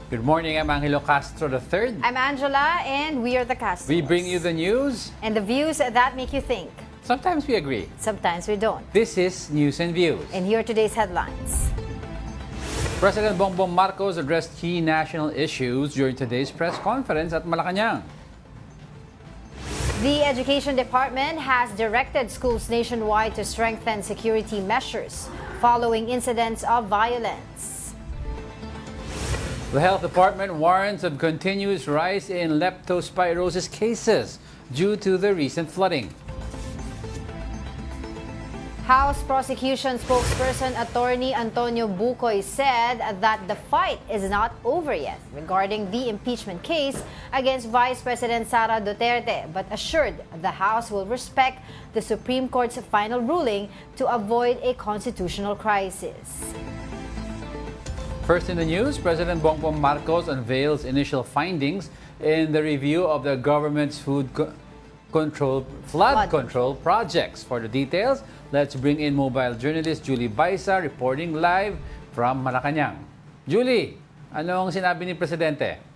Good morning, I'm Angelo Castro III. I'm Angela, and we are the Castros. We bring you the news. And the views that make you think. Sometimes we agree. Sometimes we don't. This is News and Views. And here are today's headlines. President Bongbong Marcos addressed key national issues during today's press conference at Malacanang. The Education Department has directed schools nationwide to strengthen security measures following incidents of violence. The Health Department warns of continuous rise in leptospirosis cases due to the recent flooding. House Prosecution spokesperson Attorney Antonio Bucoy said that the fight is not over yet regarding the impeachment case against Vice President Sara Duterte, but assured the House will respect the Supreme Court's final ruling to avoid a constitutional crisis. First in the news, President Bongbong Marcos unveils initial findings in the review of the government's flood control projects. For the details, let's bring in mobile journalist Julie Baisa reporting live from Malacanang. Julie, anong sinabi ni Presidente?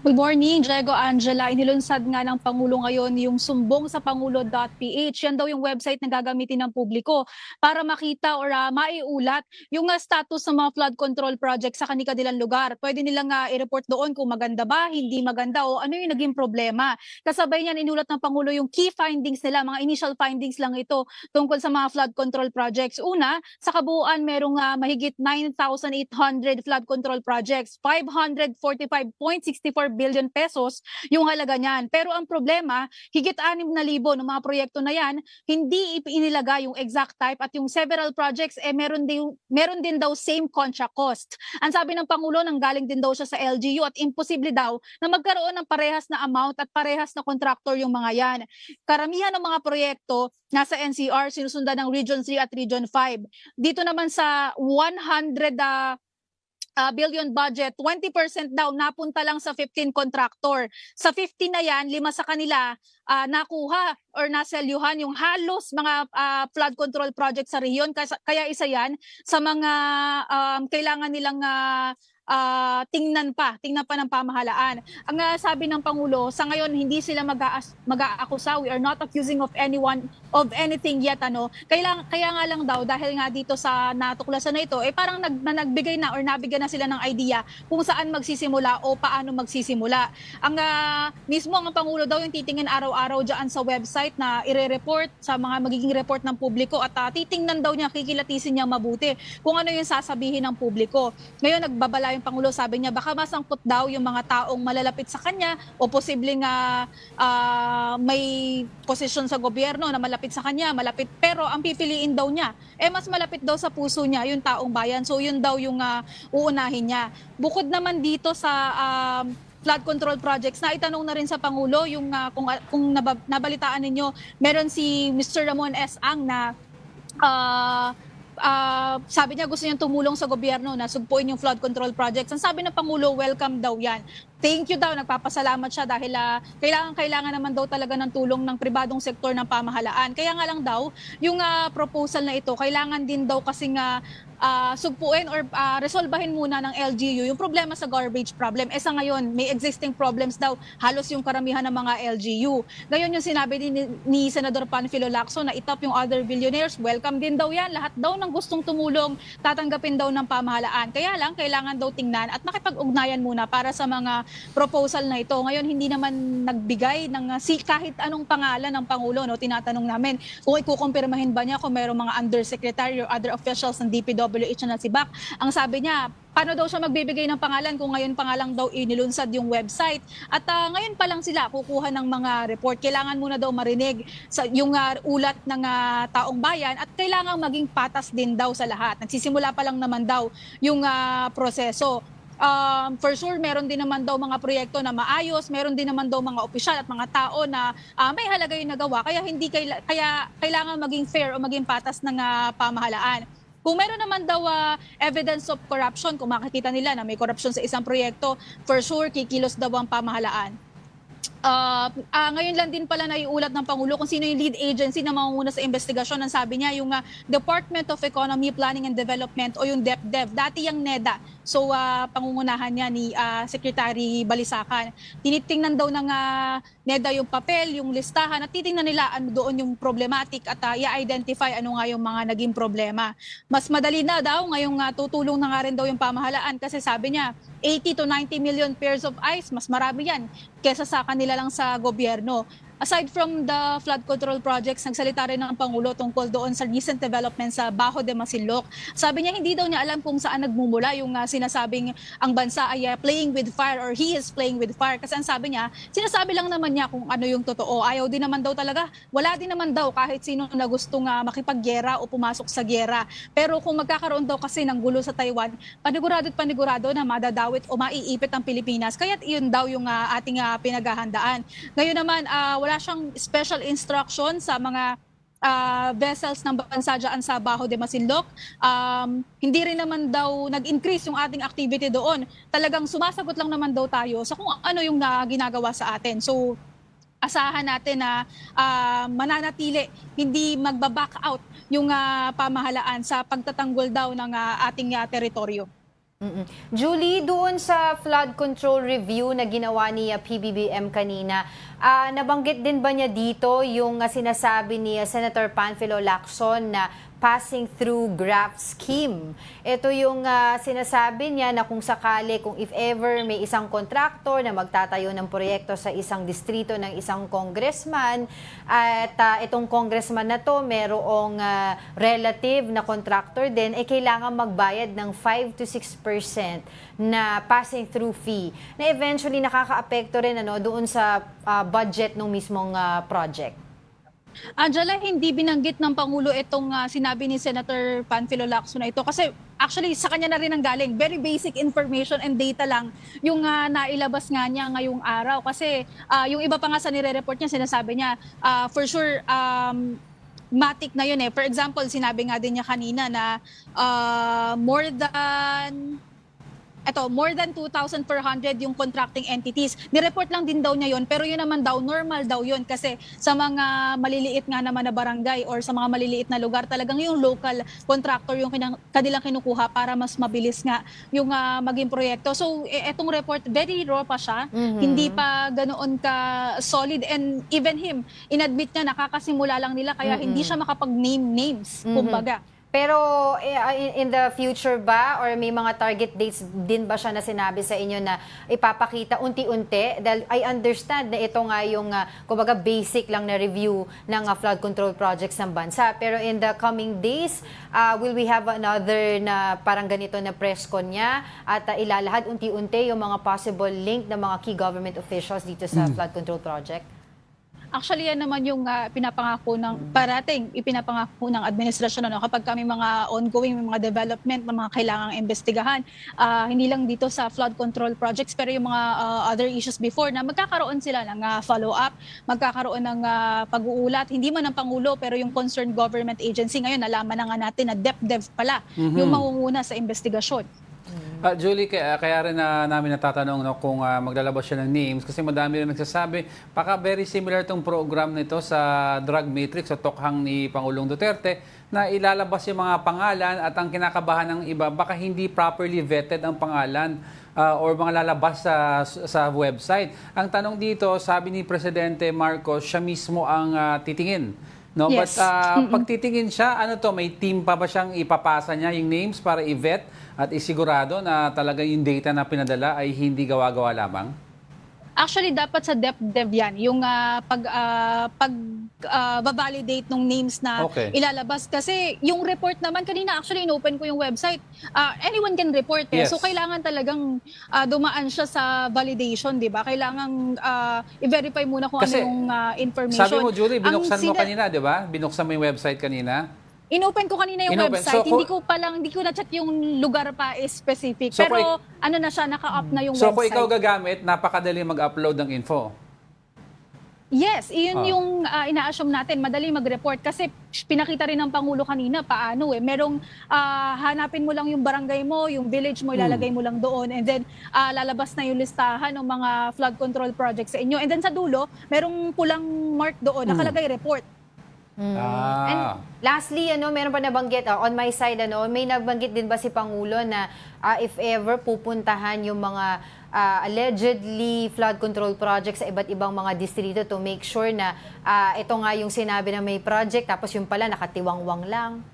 Good morning, Diego, Angela. Inilunsad nga ng Pangulo ngayon yung sumbong sa pangulo.ph. Yan daw yung website na gagamitin ng publiko para makita or maiulat yung status ng mga flood control project sa kanilang lugar. Pwede nilang i-report doon kung maganda ba, hindi maganda o ano yung naging problema. Kasabay niyan, inulat ng Pangulo yung key findings nila, mga initial findings lang ito tungkol sa mga flood control projects. Una, sa kabuuan, merong mahigit 9,800 flood control projects, 545.64 billion pesos yung halaga niyan. Pero ang problema, higit 6,000 ng mga proyekto na yan, hindi inilagay yung exact type at yung several projects meron din daw same contract cost. Ang sabi ng Pangulo, nanggaling din daw siya sa LGU at imposible daw na magkaroon ng parehas na amount at parehas na contractor yung mga yan. Karamihan ng mga proyekto nasa NCR, sinusundan ng Region 3 at Region 5. Dito naman sa 100 billion budget, 20% daw napunta lang sa 15 contractor. Sa 15 na yan, 5 sa kanila nakuha or naselyuhan yung halos mga flood control project sa rehiyon. Kaya isa yan sa mga kailangan nilang tingnan pa ng pamahalaan. Ang sabi ng Pangulo, sa ngayon hindi sila mag-aakusa. We are not accusing of anyone of anything yet. Kaya nga lang daw, dahil nga dito sa natuklasan na ito, parang nagbigay na or nabigyan na sila ng idea kung saan magsisimula o paano magsisimula. Mismo ang Pangulo daw yung titingin araw-araw dyan sa website na ire-report sa mga magiging report ng publiko at titingnan daw niya, kikilatisin niya mabuti kung ano yung sasabihin ng publiko. Ngayon nagbabala yung Pangulo, sabi niya baka masangkot daw yung mga taong malalapit sa kanya o posibleng may posisyon sa gobyerno na malapit sa kanya, pero ang pipiliin daw niya, mas malapit daw sa puso niya yung taong bayan. So yun daw yung uunahin niya. Bukod naman dito sa flood control projects, na itanong na rin sa Pangulo yung kung nabalitaan ninyo, meron si Mr. Ramon S. Ang na sabi niya gusto niyang tumulong sa gobyerno na sugpuin yung flood control projects. Ang sabi ng Pangulo, welcome daw yan. Thank you daw, nagpapasalamat siya dahil kailangan naman daw talaga ng tulong ng pribadong sektor ng pamahalaan. Kaya nga lang daw, yung proposal na ito, kailangan din daw kasing sugpuin or resolbahin muna ng LGU yung problema sa garbage problem. Sa ngayon, may existing problems daw, halos yung karamihan ng mga LGU. Ngayon yung sinabi ni Senador Panfilo Lacson na itap yung other billionaires, welcome din daw yan. Lahat daw ng gustong tumulong, tatanggapin daw ng pamahalaan. Kaya lang, kailangan daw tingnan at makipag-ugnayan muna para sa mga proposal na ito. Ngayon, hindi naman nagbigay ng kahit anong pangalan ng Pangulo. Tinatanong namin kung ikukumpirmahin ba niya kung mayroong mga undersecretary or other officials ng DPWH na nasibak. Ang sabi niya, paano daw siya magbibigay ng pangalan kung ngayon pa nga lang daw inilunsad yung website. At ngayon pa lang sila kukuha ng mga report. Kailangan muna daw marinig yung ulat ng taong bayan at kailangan maging patas din daw sa lahat. Nagsisimula pa lang naman daw yung proseso. For sure, meron din naman daw mga proyekto na maayos, meron din naman daw mga opisyal at mga tao na may halaga yung nagawa. Kaya kailangan maging fair o maging patas ng pamahalaan. Kung meron naman daw evidence of corruption, kung makikita nila na may corruption sa isang proyekto, for sure, kikilos daw ang pamahalaan. Ngayon lang din pala naiulat ng Pangulo kung sino yung lead agency na mamumuna sa investigasyon. Ang sabi niya, yung Department of Economy, Planning and Development o yung DepDev. Dati yung NEDA. So pangungunahan niya ni Secretary Balisacan. Tinitingnan daw ng NEDA yung papel, yung listahan, at titingnan nila ano doon yung problematic at i-identify ano nga yung mga naging problema. Mas madali na daw ngayong tutulong na nga rin daw yung pamahalaan kasi sabi niya 80 to 90 million pairs of eyes, mas marami yan kesa sa kanila lang sa gobyerno. Aside from the flood control projects, nagsalita rin ng Pangulo tungkol doon sa recent development sa Bajo de Masinloc. Sabi niya hindi daw niya alam kung saan nagmumula yung sinasabing ang bansa ay playing with fire or he is playing with fire. Kasi ang sabi niya, sinasabi lang naman niya kung ano yung totoo. Ayaw din naman daw talaga, wala din naman daw kahit sino na gustong makipaggera o pumasok sa gera. Pero kung magkakaroon daw kasi ng gulo sa Taiwan, panigurado na madadawit o maiipit ang Pilipinas. Kaya't iyon daw yung ating pinaghahandaan. Ngayon naman, wala siyang special instruction sa mga vessels ng bansa dyan sa Bajo de Masinloc. Hindi rin naman daw nag-increase yung ating activity doon. Talagang sumasagot lang naman daw tayo sa kung ano yung ginagawa sa atin. So, asahan natin na mananatili, hindi magbaback out yung pamahalaan sa pagtatanggol daw ng ating teritoryo. Julie, doon sa flood control review na ginawa ni PBBM kanina, nabanggit din ba niya dito yung sinasabi ni Senator Panfilo Lacson na passing through graft scheme? Ito yung sinasabi niya na kung sakali, kung if ever may isang kontraktor na magtatayo ng proyekto sa isang distrito ng isang congressman at itong congressman na to merong relative na contractor din, kailangan magbayad ng 5 to 6% na passing through fee na eventually nakakaapekto rin doon sa budget ng mismong project. Angela, hindi binanggit ng Pangulo itong sinabi ni Senator Panfilo Lacson na ito kasi actually sa kanya na rin ang galing. Very basic information and data lang yung nailabas nga niya ngayong araw. Kasi yung iba pa nga sa nire-report niya, sinasabi niya for sure matic na yun eh. For example, sinabi nga din niya kanina na more than 2,400 yung contracting entities. Nireport lang din daw niya yun, pero yun naman daw, normal daw yun kasi sa mga maliliit nga naman na barangay or sa mga maliliit na lugar, talagang yung local contractor yung kanilang kinukuha para mas mabilis nga yung maging proyekto. So, etong report, very raw pa siya. Hindi pa ganoon ka solid and even him, inadmit niya nakakasimula lang nila kaya hindi siya makapag-name names, kumbaga. Pero in the future ba or may mga target dates din ba siya na sinabi sa inyo na ipapakita unti-unti? Dahil I understand na ito nga yung kumbaga basic lang na review ng flood control projects ng bansa. Pero in the coming days, will we have another na parang ganito na press con niya at ilalahad unti-unti yung mga possible link ng mga key government officials dito sa flood control project? Actually, yan naman yung ipinapangako ng administrasyon kapag kami mga ongoing, may mga development na mga kailangang investigahan. Hindi lang dito sa flood control projects, pero yung mga other issues before na magkakaroon sila ng follow-up, magkakaroon ng pag-uulat. Hindi man ng Pangulo, pero yung concerned government agency ngayon, nalaman na nga natin na DepDev pala yung mangunguna sa investigasyon. Julie, kaya rin namin natatanong kung maglalabas siya ng names kasi madami rin nagsasabi, baka very similar tong program nito sa drug matrix o tokhang ni Pangulong Duterte na ilalabas yung mga pangalan at ang kinakabahan ng iba, baka hindi properly vetted ang pangalan or mga lalabas sa website. Ang tanong dito, sabi ni Presidente Marcos, siya mismo ang titingin. No, yes. But pag titingin siya, may team pa ba siyang ipapasa niya yung names para i-vet at isigurado na talaga yung data na pinadala ay hindi gawa-gawa lamang? Actually, dapat sa DepDev yan, yung validate ng names na ilalabas. Kasi yung report naman, kanina actually in-open ko yung website, anyone can report. Yes. So kailangan talagang dumaan siya sa validation, di ba? Kailangan i-verify muna kung kasi, ano yung information. Sabi mo, Julie, binuksan mo kanina, di ba? Binuksan mo yung website kanina. In-open ko kanina yung website, so, hindi ko na-check yung lugar pa specific. So, pero ano na siya, naka-up na yung website. So kung ikaw gagamit, napakadali mag-upload ng info. Yes, iyon yung ina-assume natin, madali mag-report kasi pinakita rin ng Pangulo kanina paano merong hanapin mo lang yung barangay mo, yung village mo, ilalagay mo lang doon and then lalabas na yung listahan ng mga flood control projects sa inyo and then sa dulo, merong pulang mark doon, nakalagay report. Ah. And lastly, meron pa nabanggit, on my side, may nabanggit din ba si Pangulo na if ever pupuntahan yung mga allegedly flood control projects sa iba't ibang mga distrito to make sure na ito nga yung sinabi na may project tapos yung pala nakatiwangwang lang?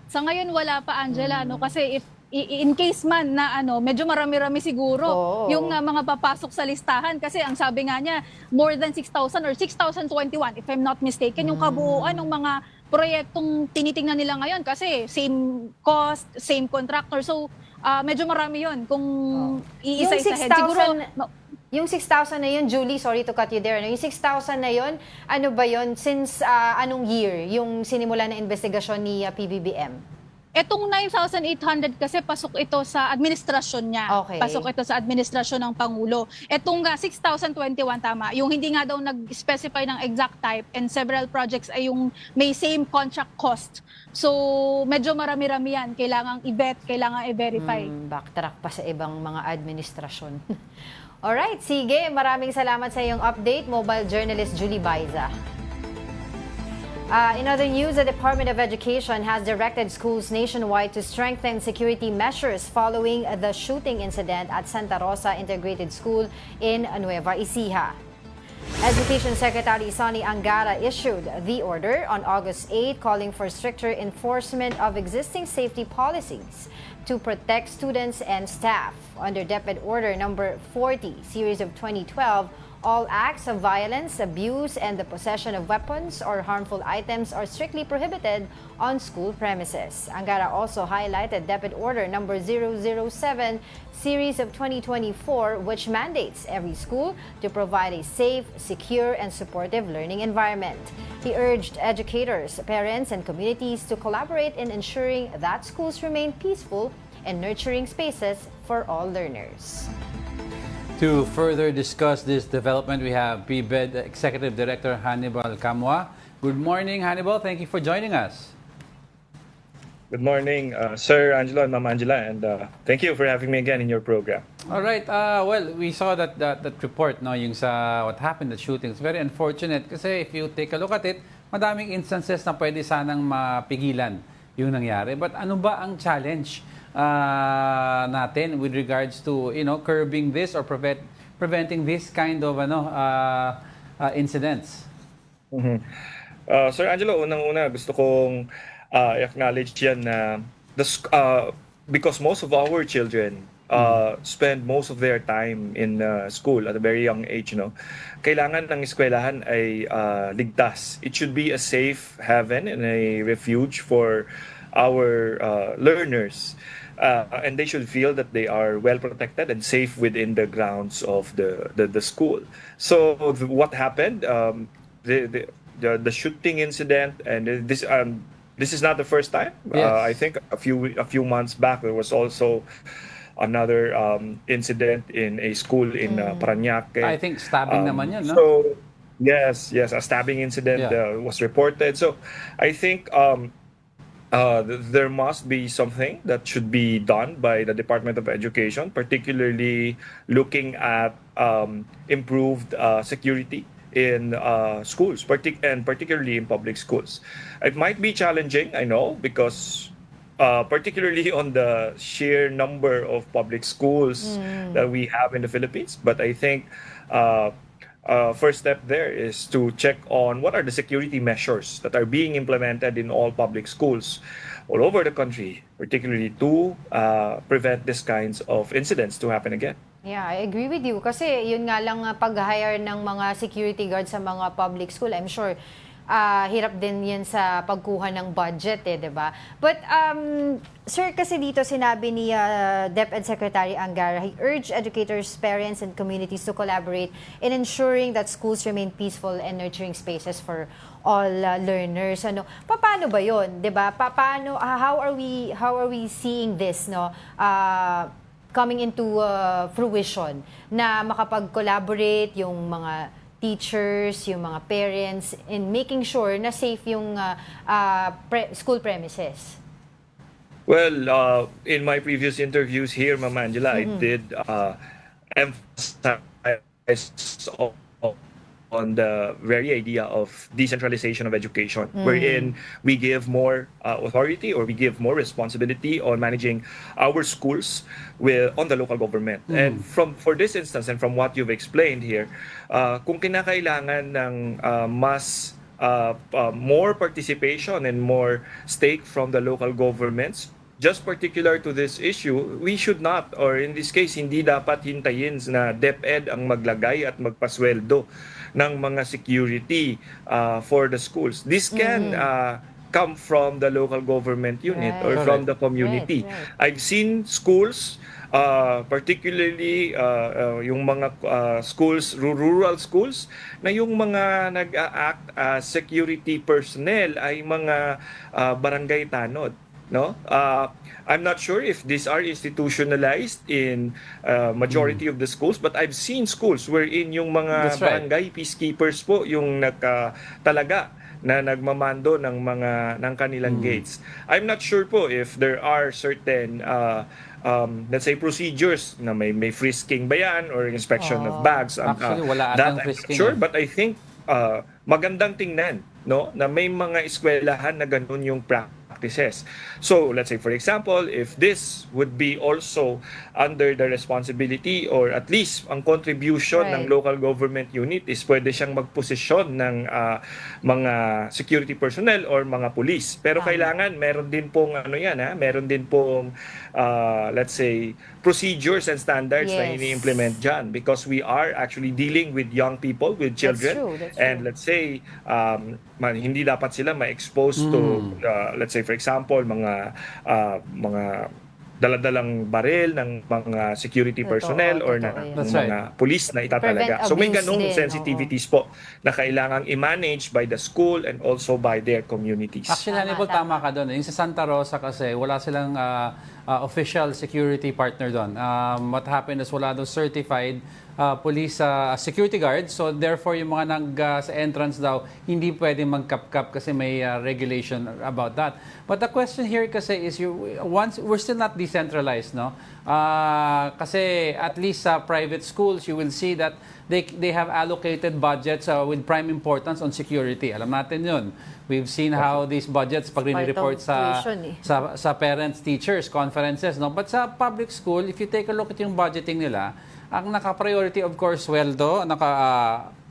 Sa ngayon wala pa, Angela, kasi if in case man na medyo marami-rami siguro Oo. yung mga papasok sa listahan kasi ang sabi nga niya more than 6,000 or 6,021 if I'm not mistaken yung kabuuan ng mga proyektong tinitingnan nila ngayon kasi same cost, same contractor. So medyo marami yun kung iisa-isahin. Siguro Yung 6,000 na yun, Julie, sorry to cut you there. Yung 6,000 na yun, ano ba yun? Since anong year yung sinimula na investigasyon ni PBBM? Etong 9,800 kasi pasok ito sa administrasyon niya. Okay. Pasok ito sa administrasyon ng Pangulo. Etong 6,021 tama. Yung hindi nga daw nag-specify ng exact type and several projects ay yung may same contract cost. So medyo marami-rami yan. Kailangang i-vet, kailangang i-verify. Backtrack pa sa ibang mga administrasyon. Alright, sige. Maraming salamat sa iyong update, mobile journalist Julie Baiza. In other news, the Department of Education has directed schools nationwide to strengthen security measures following the shooting incident at Santa Rosa Integrated School in Nueva Ecija. Education Secretary Sonny Angara issued the order on August 8 calling for stricter enforcement of existing safety policies to protect students and staff. Under DepEd Order number 40, series of 2012, all acts of violence, abuse, and the possession of weapons or harmful items are strictly prohibited on school premises. Angara also highlighted DepEd Order number 007, series of 2024, which mandates every school to provide a safe, secure, and supportive learning environment. He urged educators, parents, and communities to collaborate in ensuring that schools remain peaceful and nurturing spaces for all learners. To further discuss this development, we have PBED Executive Director Hannibal Camua. Good morning, Hannibal. Thank you for joining us. Good morning, Sir Angelo and Ma'am Angela, and thank you for having me again in your program. All right. Well, we saw that report, no, yung sa what happened, the shooting. It's very unfortunate kasi if you take a look at it, madaming instances na pwede sanang mapigilan yung nangyari. But ano ba ang challenge natin with regards to curbing this or preventing this kind of incidents? Sir Angelo, unang-una gusto kong acknowledge yan na because most of our children spend most of their time in school at a very young age, kailangan ng eskwelahan ay ligtas. It should be a safe haven and a refuge for our learners. And they should feel that they are well protected and safe within the grounds of the school. So what happened? The shooting incident, and this is not the first time. Yes. I think a few months back there was also another incident in a school in Parañaque. I think stabbing naman yun, no? So yes, a stabbing incident was reported. So I think there must be something that should be done by the Department of Education, particularly looking at improved security in schools, and particularly in public schools. It might be challenging, I know, because particularly on the sheer number of public schools that we have in the Philippines. But I think first step there is to check on what are the security measures that are being implemented in all public schools all over the country, particularly to prevent these kinds of incidents to happen again. Yeah, I agree with you. Kasi yun nga lang pag-hire ng mga security guards sa mga public school, I'm sure hirap din yan sa pagkuha ng budget, di ba? But, sir, kasi dito sinabi ni DepEd Secretary Angara, he urged educators, parents, and communities to collaborate in ensuring that schools remain peaceful and nurturing spaces for all learners. Paano ba yun, di ba? How are we seeing this, coming into fruition na makapag-collaborate yung mga teachers, yung mga parents in making sure na safe yung school premises? Well, in my previous interviews here, Ma'am Angela, I did emphasize on the very idea of decentralization of education, wherein we give more authority or we give more responsibility on managing our schools on the local government. And for this instance and from what you've explained here, kung kinakailangan ng more participation and more stake from the local governments, just particular to this issue, we should not, or in this case, hindi dapat hintayin na DepEd ang maglagay at magpasweldo ng mga security for the schools. This can come from the local government unit or from the community. I've seen schools, particularly yung mga schools, rural schools, na yung mga nag-a-act as security personnel ay mga barangay tanod. No, I'm not sure if these are institutionalized in majority of the schools, but I've seen schools wherein yung mga barangay peacekeepers po yung talaga na nagmamando ng kanilang gates. I'm not sure po if there are certain let's say procedures na may frisking ba yan or inspection of bags. Actually, wala that atang I'm frisking. sure, but I think magandang tingnan, no, na may mga eskwelahan na ganun yung practices. So let's say for example, if this would be also under the responsibility or at least ang contribution ng local government unit is pwede siyang magposisyon ng mga security personnel or mga police. Pero kailangan meron din pong meron din pong let's say procedures and standards na ini-implement dyan because we are actually dealing with young people, with children. That's true. And let's say hindi dapat sila ma-expose to let's say for example mga daladalang baril ng mga security personnel or ng mga police na itatalaga. So may ganung sensitivities po na kailangang i-manage by the school and also by their communities. Actually, Hannibal, tama ka doon. Yung sa Santa Rosa kasi, wala silang official security partner doon. What happened is wala doon certified police security guards. So therefore, yung mga sa entrance daw, hindi pwede magkap-kap kasi may regulation about that. But the question here kasi is, once we're still not decentralized, no? Kasi at least sa private schools, you will see that they have allocated budgets with prime importance on security. Alam natin yun. We've seen how these budgets pag report sa parents, teachers, conferences, no? But sa public school, if you take a look at yung budgeting nila, ang naka-priority of course sweldo,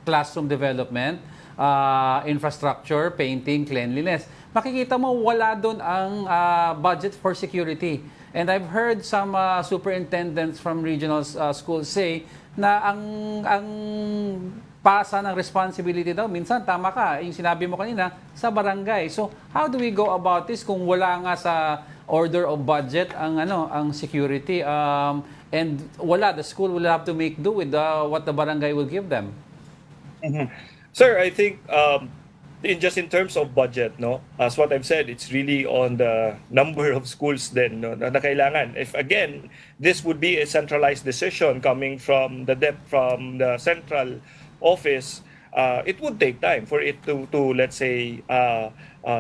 classroom development, infrastructure, painting, cleanliness. Makikita mo wala doon ang budget for security. And I've heard some superintendents from regional schools say na ang pasa ng responsibility daw, minsan tama ka, yung sinabi mo kanina, sa barangay. So, how do we go about this kung wala nga sa order of budget ang security and the school will have to make do with what the barangay will give them? Sir, I think in terms of budget, no, as what I've said, it's really on the number of schools then, no, na kailangan. If again, this would be a centralized decision coming from the central office, it would take time for it to let's say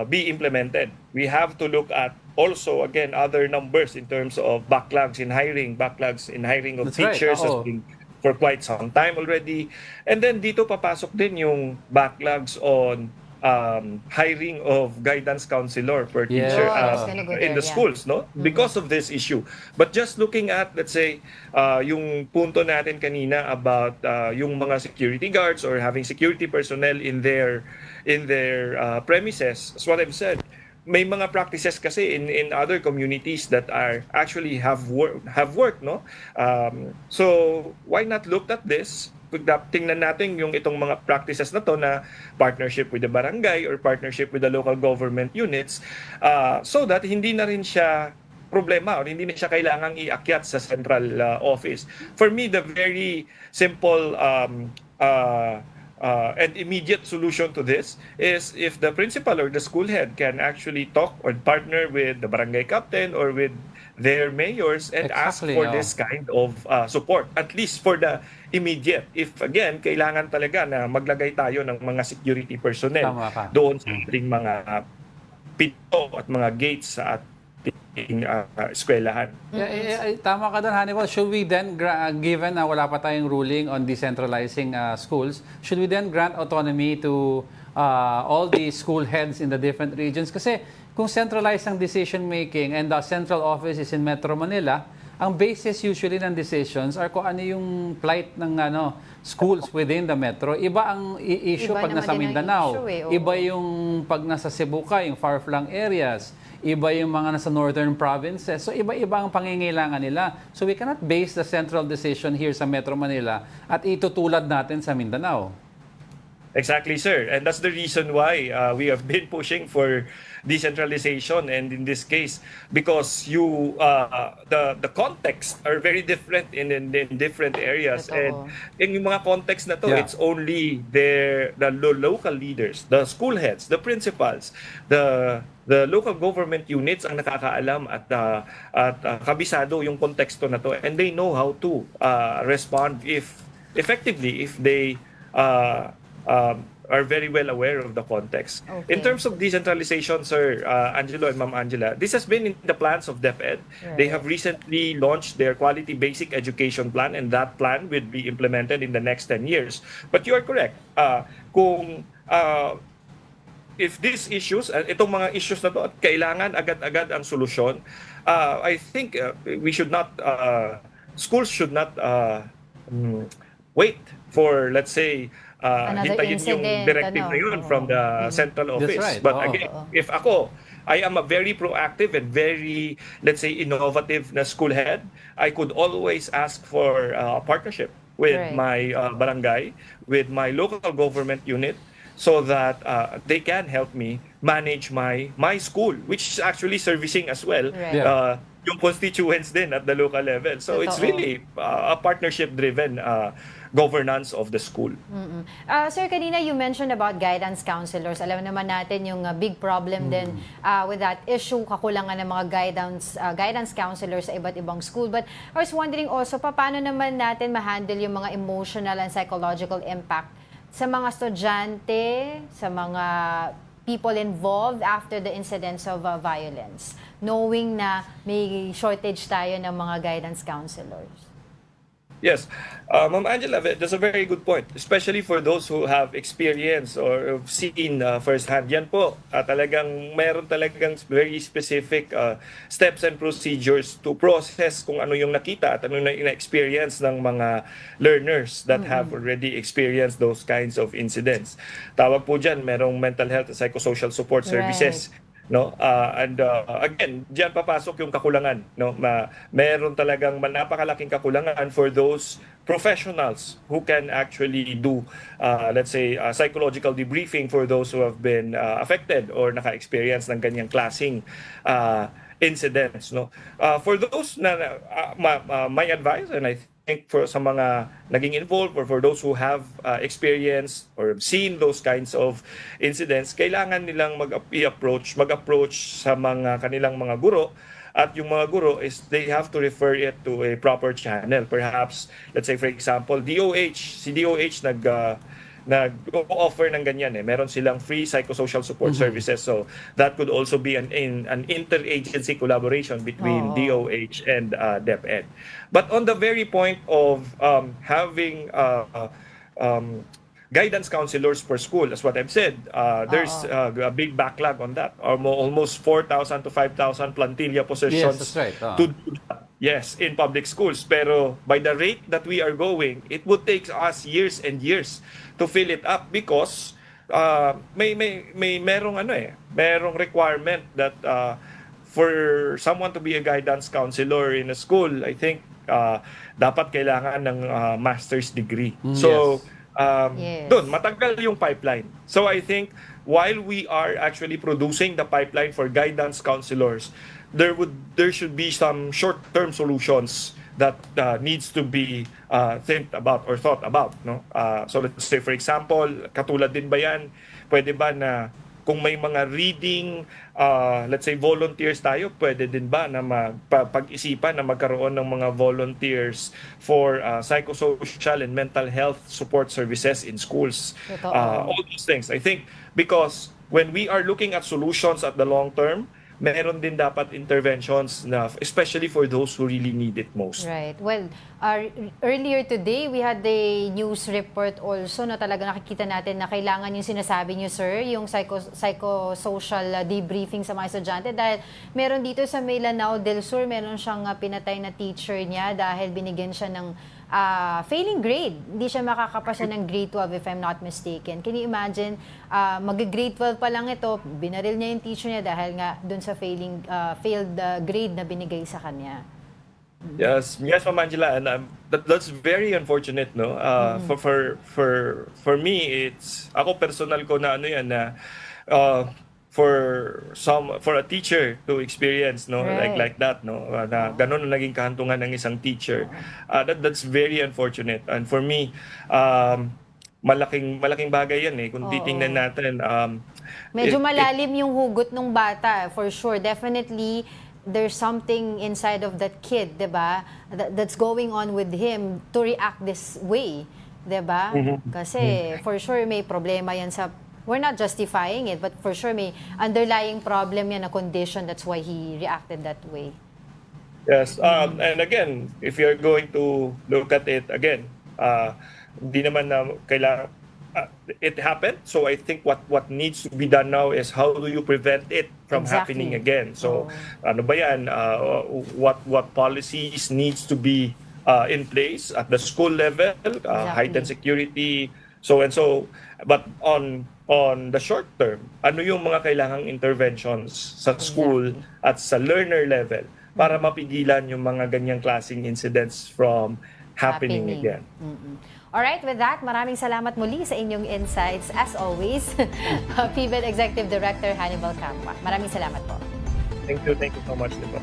be implemented. We have to look at also again other numbers in terms of backlogs in hiring of teachers has been for quite some time already. And then dito papasok din yung backlogs on hiring of guidance counselor per teacher in the schools, no? Because of this issue. But just looking at, let's say, yung punto natin kanina about yung mga security guards or having security personnel in their premises, as what I've said, may mga practices kasi in other communities that are actually have worked, no? So why not look at this? Tingnan natin yung itong mga practices na to na partnership with the barangay or partnership with the local government units so that hindi na rin siya problema or hindi na siya kailangang iakyat sa central office. For me, the very simple and immediate solution to this is if the principal or the school head can actually talk or partner with the barangay captain or with their mayors and ask for this kind of support, at least for the immediate. If again, kailangan talaga na maglagay tayo ng mga security personnel doon sa ating mga pinto at mga gates at ating eskwelahan. Tama ka doon, Hannibal. Should we then, given na wala pa tayong ruling on decentralizing schools, should we then grant autonomy to all the school heads in the different regions? Kasi kung centralized ang decision making and the central office is in Metro Manila, ang basis usually ng decisions are kung ano yung plight ng schools within the metro. Iba ang issue Iba pag naman nasa din ang Mindanao. issue eh, oo. Iba yung pag nasa Cebu ka, yung far-flung areas. Iba yung mga nasa northern provinces. So iba-iba ang pangangailangan nila. So we cannot base the central decision here sa Metro Manila at itutulad natin sa Mindanao. Exactly, sir. And that's the reason why we have been pushing for decentralization, and in this case, because the context are very different in different areas. Totoo. And in yung mga context na to, Yeah. it's only the local leaders, the school heads, the principals, the local government units ang nakakaalam at kabisado yung konteksto na to, and they know how to respond effectively if they are very well aware of the context. Okay. In terms of decentralization, Sir Angelo and Ma'am Angela, this has been in the plans of DepEd. They have recently launched their quality basic education plan, and that plan will be implemented in the next 10 years. But you are correct. If these issues, itong mga issues na to, kailangan agad-agad ang solusyon, I think we should not, schools should not wait for, let's say, Another hintayin yung incident, directive na yun from the central office. right. But Oo. again, if ako, I am a very proactive and very, let's say, innovative na school head, I could always ask for partnership with Right. my barangay, with my local government unit, so that they can help me manage my school, which is actually servicing as well Right. yung constituents din at the local level. So it's Totoo. really a partnership-driven governance of the school. Sir, kanina you mentioned about guidance counselors. Alam naman natin yung big problem din with that issue, kakulangan ng mga guidance counselors sa iba't ibang school. But I was wondering also, paano naman natin ma-handle yung mga emotional and psychological impact sa mga estudyante, sa mga people involved after the incidents of violence, knowing na may shortage tayo ng mga guidance counselors? Yes. Ma'am Angela, that's a very good point, especially for those who have experienced or have seen firsthand. Yan po, talagang meron talagang very specific steps and procedures to process kung ano yung nakita at ano yung na-experience ng mga learners that have already experienced those kinds of incidents. Tawag po dyan, merong mental health and psychosocial support services. No, again, diyan papasok yung kakulangan, no. Meron talagang napakalaking kakulangan for those professionals who can actually do let's say psychological debriefing for those who have been affected or naka-experience ng ganyang klaseng incidents, no. For those na my advice, and I think for sa mga naging involved or for those who have experienced or seen those kinds of incidents, kailangan nilang mag-approach sa mga kanilang mga guro, at yung mga guro is they have to refer it to a proper channel. Perhaps, let's say for example, si DOH nag-offer ng ganyan meron silang free psychosocial support services, so that could also be an interagency collaboration between DOH and DepEd. But on the very point of having guidance counselors per school, as what I've said, there's a big backlog on that, almost 4,000 to 5,000 plantilla positions. Yes, that's right. To do that. Yes, in public schools. Pero by the rate that we are going, it would take us years and years to fill it up, because merong requirement that for someone to be a guidance counselor in a school, I think dapat kailangan ng master's degree. So Yes. doon matagal yung pipeline. So I think while we are actually producing the pipeline for guidance counselors, there should be some short-term solutions that needs to be thought about, no. So let's say for example, katulad din ba yan, pwede ba na kung may mga reading, let's say volunteers tayo, pwede din ba na pag-isipan na magkaroon ng mga volunteers for psychosocial and mental health support services in schools? Totoo. All those things, I think, because when we are looking at solutions at the long term, meron din dapat interventions na especially for those who really need it most. Right. Well, earlier today, we had the news report also na talaga nakikita natin na kailangan yung sinasabi niyo, sir, yung psychosocial debriefing sa mga estudyante dahil meron dito sa Maynilao del Sur, meron siyang pinatay na teacher niya dahil binigyan siya ng failing grade. Hindi siya makakapasa ng grade 12 if I'm not mistaken. Can you imagine, mag-grade 12 pa lang ito, binaril niya yung teacher niya dahil nga dun sa failed grade na binigay sa kanya. Yes, Ma'am Angela, and that's very unfortunate, no. For me, it's ako personal ko na ano yan na for a teacher to experience, no, Right. like that, no, na ganun ang naging kahantungan ng isang teacher. That's very unfortunate, and for me, malaking bagay yan kung Oo. titingnan natin. Medyo it- malalim yung hugot ng bata, for sure. Definitely, there's something inside of that kid, 'di ba? That's going on with him to react this way, 'di ba? Kasi for sure may problema yan sa, we're not justifying it, but for sure may underlying problem yan, na condition, that's why he reacted that way. Yes, and again, if you're going to look at it again, hindi naman na kailangan it happened. So I think what needs to be done now is how do you prevent it from Exactly. happening again? So ano ba yan? What policies needs to be in place at the school level, heightened security, so and so. But on the short term, ano yung mga kailangang interventions sa school at sa learner level para mapigilan yung mga ganyang klaseng incidents from happening again. Alright, with that, maraming salamat muli sa inyong insights. As always, PBED Executive Director Hannibal Campa. Maraming salamat po. Thank you so much, Diba?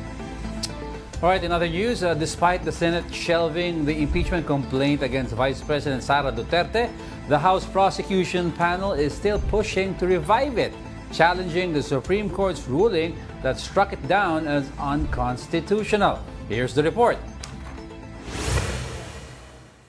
All right, in other news, despite the Senate shelving the impeachment complaint against Vice President Sara Duterte, the House prosecution panel is still pushing to revive it, challenging the Supreme Court's ruling that struck it down as unconstitutional. Here's the report.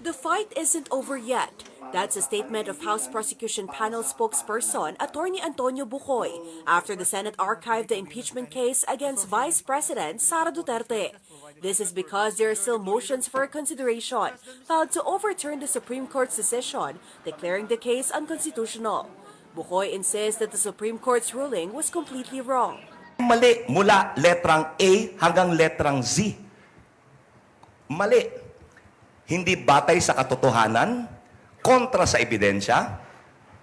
The fight isn't over yet. That's a statement of House Prosecution Panel spokesperson Attorney Antonio Bucoy after the Senate archived the impeachment case against Vice President Sara Duterte. This is because there are still motions for consideration filed to overturn the Supreme Court's decision declaring the case unconstitutional. Bucoy insists that the Supreme Court's ruling was completely wrong. Mali mula letrang A hanggang letrang Z. Mali. Hindi batay sa katotohanan, kontra sa ebidensya,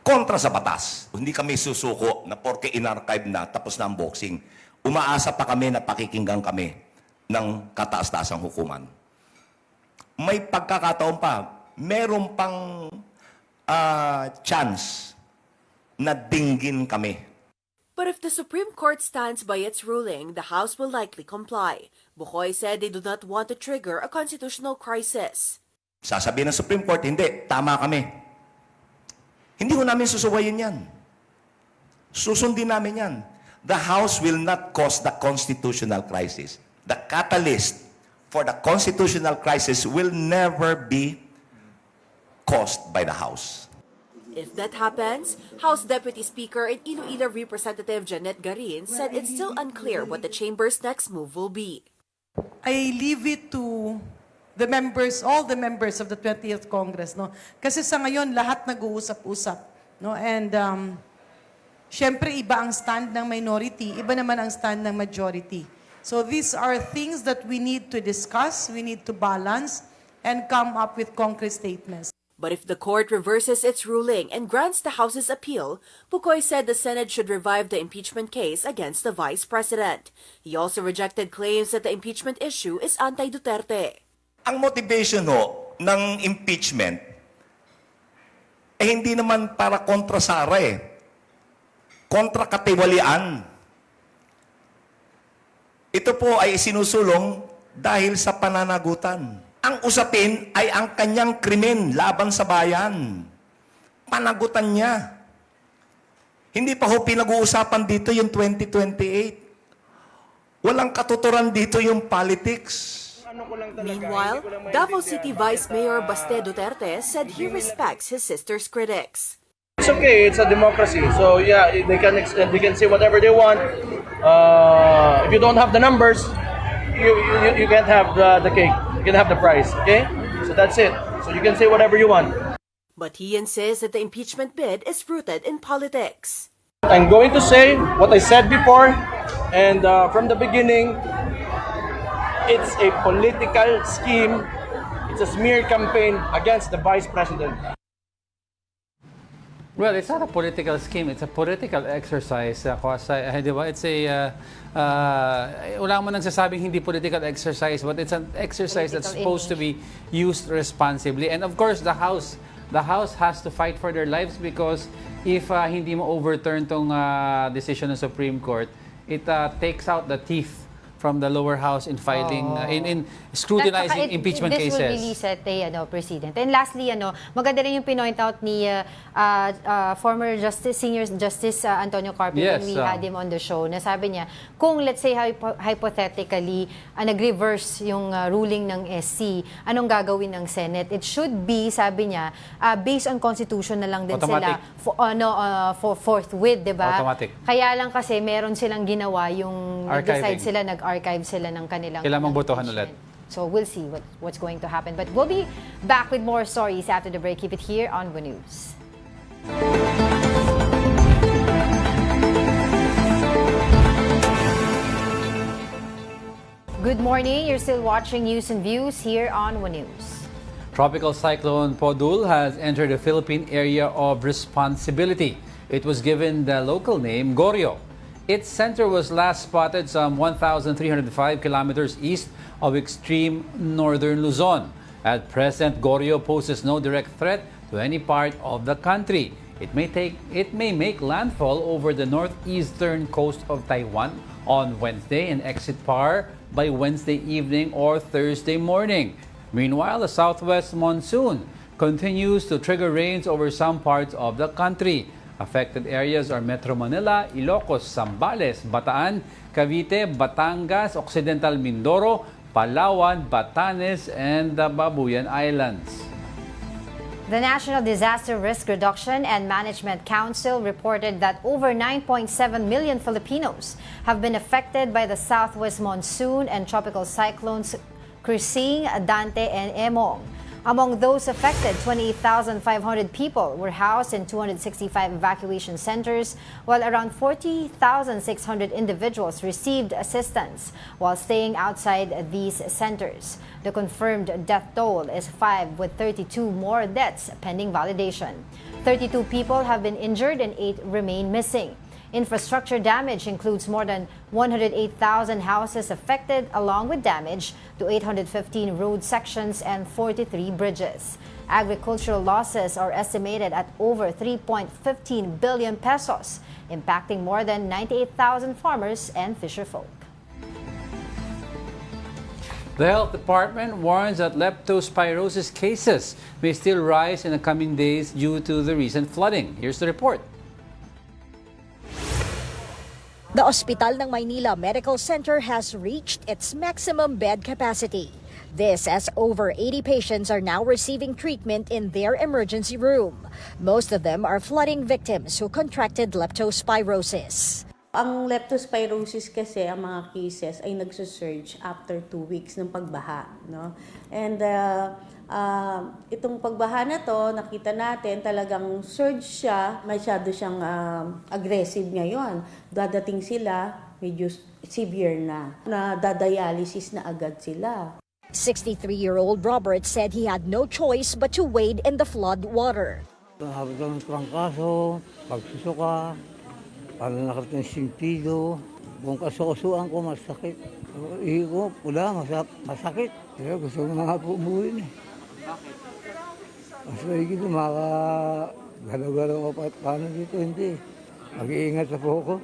kontra sa batas. Hindi kami susuko na porke in-archive na tapos na ang boxing. Umaasa pa kami na pakikinggan kami ng kataas-taasang hukuman. May pagkakataon pa, meron pang chance na dinggin kami. But if the Supreme Court stands by its ruling, the House will likely comply. Bucoy said they do not want to trigger a constitutional crisis. Sasabihin ng Supreme Court, hindi, tama kami. Hindi ko namin susuwayin yan. Susundin namin yan. The House will not cause the constitutional crisis. The catalyst for the constitutional crisis will never be caused by the House. If that happens, House Deputy Speaker and Iloilo Representative Janet Garin said it's still unclear what the chamber's next move will be. I leave it to the members, all the members of the 20th Congress, no? Kasi sa ngayon, lahat nag-uusap-usap, no? And, syempre, iba ang stand ng minority, iba naman ang stand ng majority. So these are things that we need to discuss, we need to balance, and come up with concrete statements. But if the court reverses its ruling and grants the House's appeal, Bucoy said the Senate should revive the impeachment case against the Vice President. He also rejected claims that the impeachment issue is anti-Duterte. Ang motivation ng impeachment hindi naman para kontra Sara kontra katiwalian. Ito po ay sinusulong dahil sa pananagutan. Ang usapin ay ang kanyang krimen laban sa bayan. Panagutan niya. Hindi pa ho pinag-uusapan dito yung 2028. Walang katuturan dito yung politics. Meanwhile, Davao City Vice Mayor Baste Duterte said he respects his sister's critics. It's okay. It's a democracy. So yeah, they can say whatever they want. If you don't have the numbers, you can't have the cake. You can have the prize. Okay. So that's it. So you can say whatever you want. But he insists that the impeachment bid is rooted in politics. I'm going to say what I said before, and from the beginning, it's a political scheme. It's a smear campaign against the vice president. Well, it's not a political scheme. It's a political exercise. Di ba? It's a, wala mo nagsasabing hindi political exercise, but it's an exercise that's supposed to be used responsibly. And of course, the House has to fight for their lives because if hindi mo overturn tong decision ng Supreme Court, it takes out the teeth from the lower house in filing, in scrutinizing impeachment this cases. will really set a precedent. And lastly, maganda rin yung pinoint out ni former Senior Justice Antonio Carpio when we had him on the show, na sabi niya, kung let's say hypothetically nag-reverse yung ruling ng SC, anong gagawin ng Senate? It should be, sabi niya, based on Constitution na lang din Automatic. sila for forthwith, di ba? Automatic. Kaya lang kasi meron silang ginawa yung Archiving. decide sila, nag-archive sila ng kanilang Kailangan botohan ulit. So we'll see what's going to happen. But we'll be back with more stories after the break. Keep it here on WA News. Good morning. You're still watching News and Views here on WA News. Tropical cyclone Podul has entered the Philippine area of responsibility. It was given the local name Goryeo. Its center was last spotted some 1,305 kilometers east of extreme northern Luzon. At present, Goryeo poses no direct threat to any part of the country. It may make landfall over the northeastern coast of Taiwan on Wednesday and exit PAR by Wednesday evening or Thursday morning. Meanwhile, the southwest monsoon continues to trigger rains over some parts of the country. Affected areas are Metro Manila, Ilocos, Zambales, Bataan, Cavite, Batangas, Occidental Mindoro, Palawan, Batanes, and the Babuyan Islands. The National Disaster Risk Reduction and Management Council reported that over 9.7 million Filipinos have been affected by the southwest monsoon and tropical cyclones Krising, Dante, and Emong. Among those affected, 28,500 people were housed in 265 evacuation centers, while around 40,600 individuals received assistance while staying outside these centers. The confirmed death toll is 5, with 32 more deaths pending validation. 32 people have been injured and 8 remain missing. Infrastructure damage includes more than 108,000 houses affected, along with damage to 815 road sections and 43 bridges. Agricultural losses are estimated at over 3.15 billion pesos, impacting more than 98,000 farmers and fisherfolk. The Health Department warns that leptospirosis cases may still rise in the coming days due to the recent flooding. Here's the report. The Ospital ng Maynila Medical Center has reached its maximum bed capacity. This as over 80 patients are now receiving treatment in their emergency room. Most of them are flooding victims who contracted leptospirosis. Ang leptospirosis kasi, ang mga cases ay nagsusurge after 2 weeks ng pagbaha. No? And itong pagbaha na to, nakita natin talagang surge siya, masyado siyang aggressive ngayon. Dadating sila, medyo severe na dadialysis na agad sila. 63-year-old Robert said he had no choice but to wade in the flood water. Habang ng trangkaso, pagsusuka, para nakarating sintido, kung kasukusuan ko masakit. Ihi ko, pula, masakit. Kaya gusto ko na nga po umuwi na. Bakit? Mas maigit ko, makagalaw-galaw ko pa. Paano dito? Hindi. Mag-iingat sa po ko.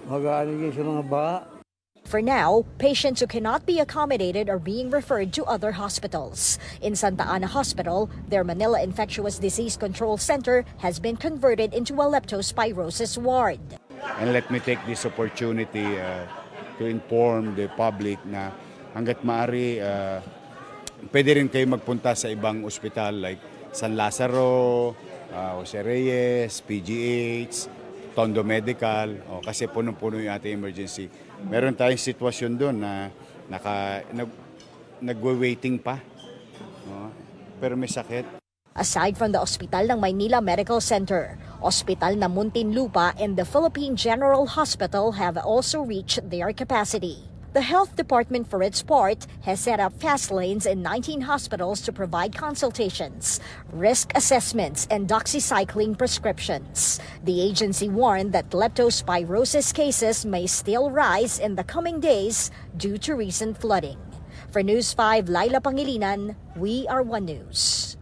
Mag-aaligay sa mga baha. For now, patients who cannot be accommodated are being referred to other hospitals. In Santa Ana Hospital, their Manila Infectious Disease Control Center has been converted into a leptospirosis ward. And let me take this opportunity to inform the public na hanggat maaari pwede rin kayo magpunta sa ibang ospital like San Lazaro, Jose Reyes, PGH, Tondo Medical, kasi punong-puno yung ating emergency. Meron tayong sitwasyon doon na nagwe-waiting pa, pero may sakit. Aside from the Ospital ng Maynila Medical Center, Ospital ng Muntinlupa and the Philippine General Hospital have also reached their capacity. The health department, for its part, has set up fast lanes in 19 hospitals to provide consultations, risk assessments, and doxycycline prescriptions. The agency warned that leptospirosis cases may still rise in the coming days due to recent flooding. For News 5, Laila Pangilinan, we are One News.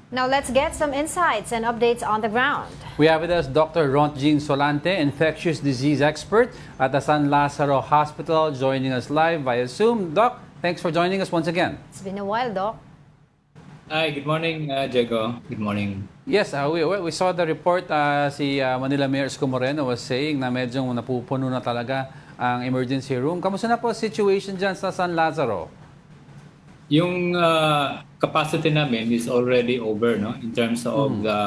Now let's get some insights and updates on the ground. We have with us Dr. Rontjean Solante, infectious disease expert at the San Lazaro Hospital, joining us live via Zoom. Doc, thanks for joining us once again. It's been a while, Doc. Hi, good morning, Diego. Good morning. Yes, we saw the report. Si Manila Mayor Isko Moreno was saying na medyo napupuno na talaga ang emergency room. Kamusta na po situation dyan sa San Lazaro? Yung capacity namin is already over, no, in terms of the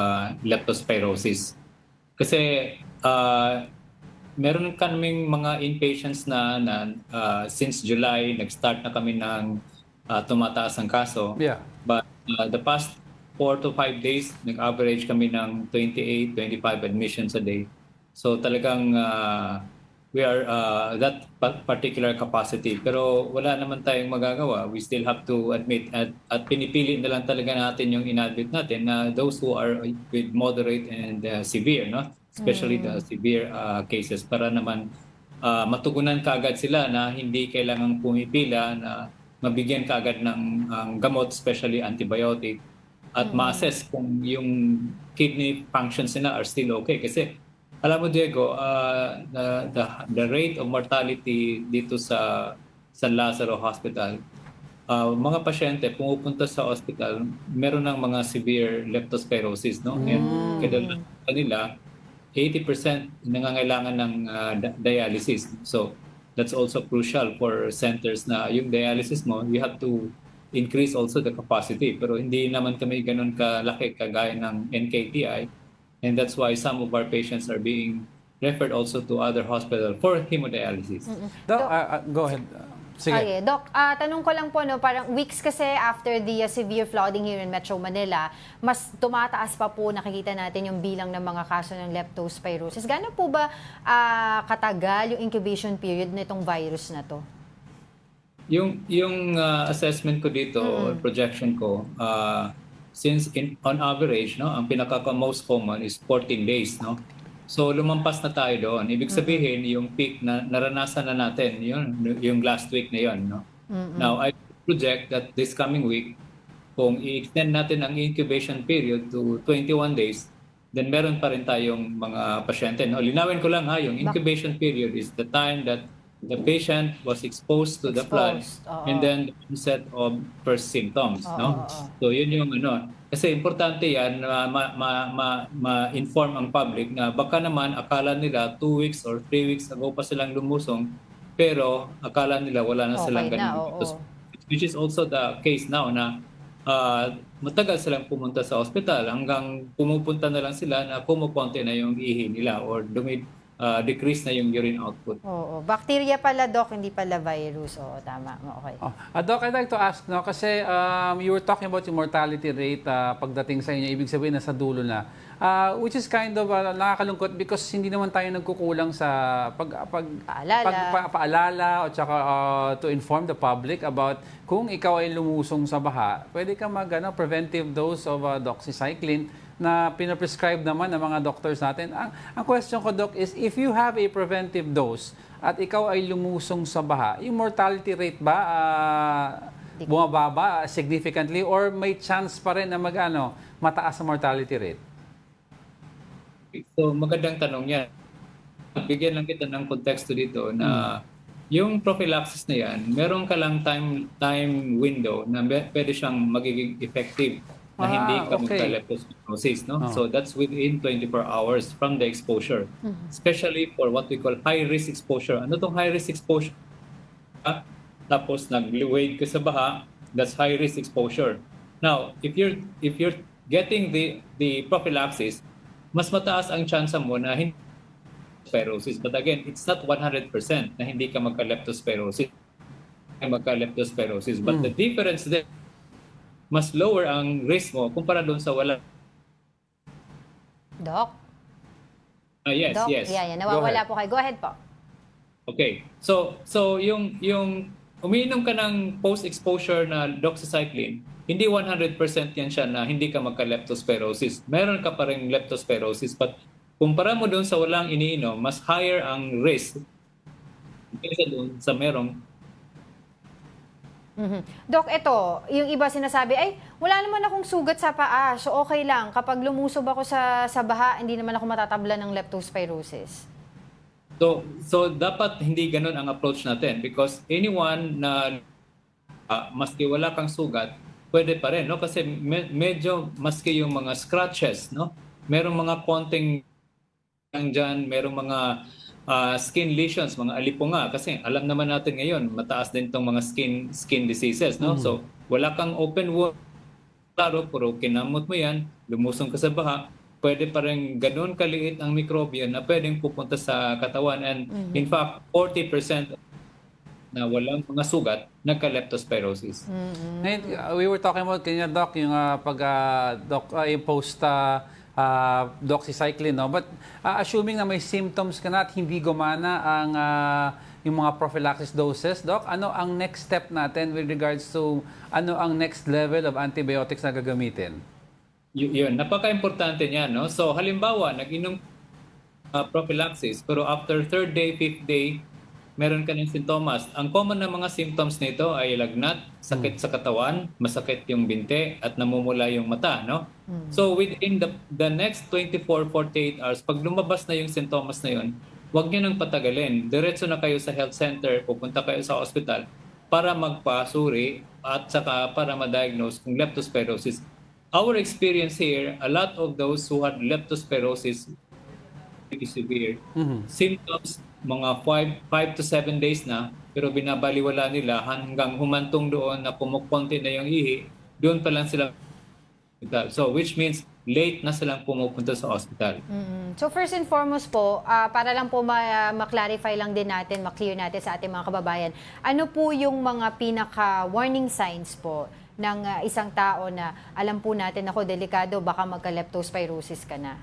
leptospirosis. Kasi meron kaming mga inpatients na since July, nag-start na kami ng tumataas ang kaso. Yeah. But the past 4 to 5 days, nag-average kami ng 28, 25 admissions a day. So talagang we are that particular capacity. Pero wala naman tayong magagawa. We still have to admit at pinipili na lang talaga natin yung in-admit natin na those who are with moderate and severe, no? Especially the severe cases, para naman matugunan kaagad sila na hindi kailangang pumipila, na mabigyan kaagad ng gamot, especially antibiotic, at ma-assess kung yung kidney functions nila are still okay. Kasi alam mo, Diego, the rate of mortality dito sa San Lazaro Hospital, mga pasyente pumupunta sa hospital, meron ng mga severe leptospirosis, no? And kadalasan nila, 80% nangangailangan ng dialysis. So that's also crucial for centers na yung dialysis mo, you have to increase also the capacity. Pero hindi naman kami ganun kalaki kagaya ng NKTI. And that's why some of our patients are being referred also to other hospitals for hemodialysis. Doc, go ahead. Sige. Okay, Doc, tanong ko lang po, no, parang weeks kasi after the severe flooding here in Metro Manila, mas tumataas pa po, nakikita natin yung bilang ng mga kaso ng leptospirosis. Gaano po ba katagal yung incubation period nitong virus na to? Yung assessment ko dito, or projection ko, since on average, no, ang most common is 14 days, no. So lumampas na tayo doon. Ibig sabihin, yung peak na naranasan na natin, yung last week na yon, no. Now I project that this coming week, kung i-extend natin ang incubation period to 21 days, then meron pa rin tayong mga pasyente, no. Linawin ko lang, yung incubation period is the time that the patient was exposed to the flood and then the onset of first symptoms, no? So yun yung kasi importante yan na ma-inform ang public na baka naman akala nila 2 weeks or 3 weeks ago pa silang lumusong, pero akala nila wala na silang ganun. Which is also the case now na matagal silang pumunta sa ospital hanggang pumupunta na lang sila na kumukonti na yung ihi nila or decrease na yung urine output. Oo, bacteria pala, Doc, hindi pala virus. Oo, tama. Okay. Doc, I'd like to ask, no, kasi you were talking about yung mortality rate pagdating sa inyo, ibig sabihin nasa dulo na. Which is kind of nakakalungkot because hindi naman tayo nagkukulang sa paalala o tsaka to inform the public about kung ikaw ay lumusong sa baha, pwede ka preventive dose of doxycycline na pinaprescribe naman ng mga doctors natin. Ang question ko, Doc, is if you have a preventive dose at ikaw ay lumusong sa baha, yung mortality rate ba bumababa significantly or may chance pa rin na mataas ang mortality rate? So magandang tanong yan. Bigyan lang kita ng konteksto dito na yung prophylaxis na yan, meron ka lang time window na pwede siyang magiging effective na hindi ka magka-leptospirosis, no? So that's within 24 hours from the exposure. Especially for what we call high-risk exposure. Ano tong high-risk exposure? Tapos nag-wade ka sa baha, That's high risk exposure. Now, if you're getting the prophylaxis, mas mataas ang chance mo na hindi leptospirosis. But again, it's not 100% na hindi ka magka-leptospirosis. But the difference there, mas lower ang risk mo kumpara doon sa wala. Doc? Yes, Doc? yes. Yeah, nawawala po kayo. Go ahead po. Okay. So yung umiinom ka ng post-exposure na doxycycline, hindi 100% yan siya na hindi ka magka-leptospirosis. Meron ka pa rin leptospirosis, but kumpara mo doon sa walang iniinom, mas higher ang risk kaysa doon sa merong. Doc, ito, yung iba sinasabi, ay, wala naman akong sugat sa paa, so okay lang. Kapag lumusob ako sa baha, hindi naman ako matatabla ng leptospirosis. So dapat hindi ganun ang approach natin, because anyone na maski wala kang sugat, pwede pa rin, no? Kasi medyo maski yung mga scratches, no? Merong mga konting dyan, merong mga skin lesions, mga alipunga, kasi alam naman natin ngayon, mataas din itong mga skin diseases, no? So wala kang open wound, klaro, puro kinamot mo yan, lumusong ka sa baha, pwede pa rin ganun kaliit ang mikrobyo na pwedeng pupunta sa katawan, and in fact 40% na walang mga sugat nagka-leptospirosis. We were talking about kanya, Doc, yung yung doxycycline, no? But assuming na may symptoms ka na at hindi gumana ang yung mga prophylaxis doses, Doc, ano ang next step natin with regards to ano ang next level of antibiotics na gagamitin? Yun, napaka-importante niyan, no? So halimbawa, nag-inom prophylaxis, pero after 3rd day, 5th day, meron ka ng sintomas. Ang common na mga symptoms nito ay lagnat, sakit sa katawan, masakit yung binte, at namumula yung mata, no? So within the next 24-48 hours, pag lumabas na yung sintomas na yun, huwag nyo nang patagalin. Diretso na kayo sa health center, pupunta kayo sa hospital para magpasuri at saka para ma-diagnose kung leptospirosis. Our experience here, a lot of those who had leptospirosis, pretty severe, symptoms, mga 5 to 7 days na, pero binabaliwala nila hanggang humantong doon na pumupunti na yung ihi, doon pa lang sila. So which means late na silang pumupunta sa hospital. So first and foremost po, para lang po ma-clarify lang din natin, ma-clear natin sa ating mga kababayan, ano po yung mga pinaka-warning signs po ng isang tao na alam po natin, ako delikado, baka magka-leptospirosis ka na?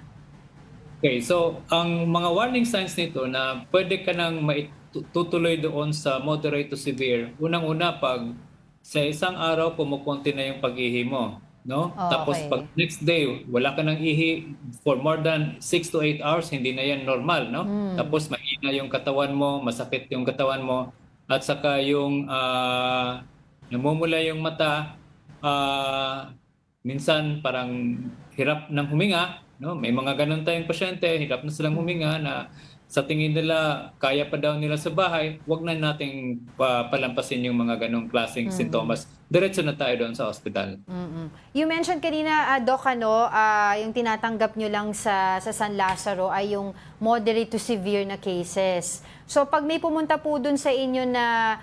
Okay, so ang mga warning signs nito na pwede ka nang maitutuloy doon sa moderate to severe, unang-una pag sa isang araw pumupunti na yung pag-ihi mo, no? Tapos okay. Pag next day wala ka nang ihi for more than 6 to 8 hours, hindi na yan normal, no? Tapos mahina yung katawan mo, masakit yung katawan mo, at saka yung namumula yung mata, minsan parang hirap ng huminga, no? May mga ganun tayong pasyente, hirap na silang huminga na sa tingin nila kaya pa daw nila sa bahay, wag na nating palampasin yung mga ganung klaseng sintomas. Diretso na tayo doon sa hospital. You mentioned kanina, Doc, yung tinatanggap nyo lang sa San Lazaro ay yung moderate to severe na cases. So pag may pumunta po dun sa inyo na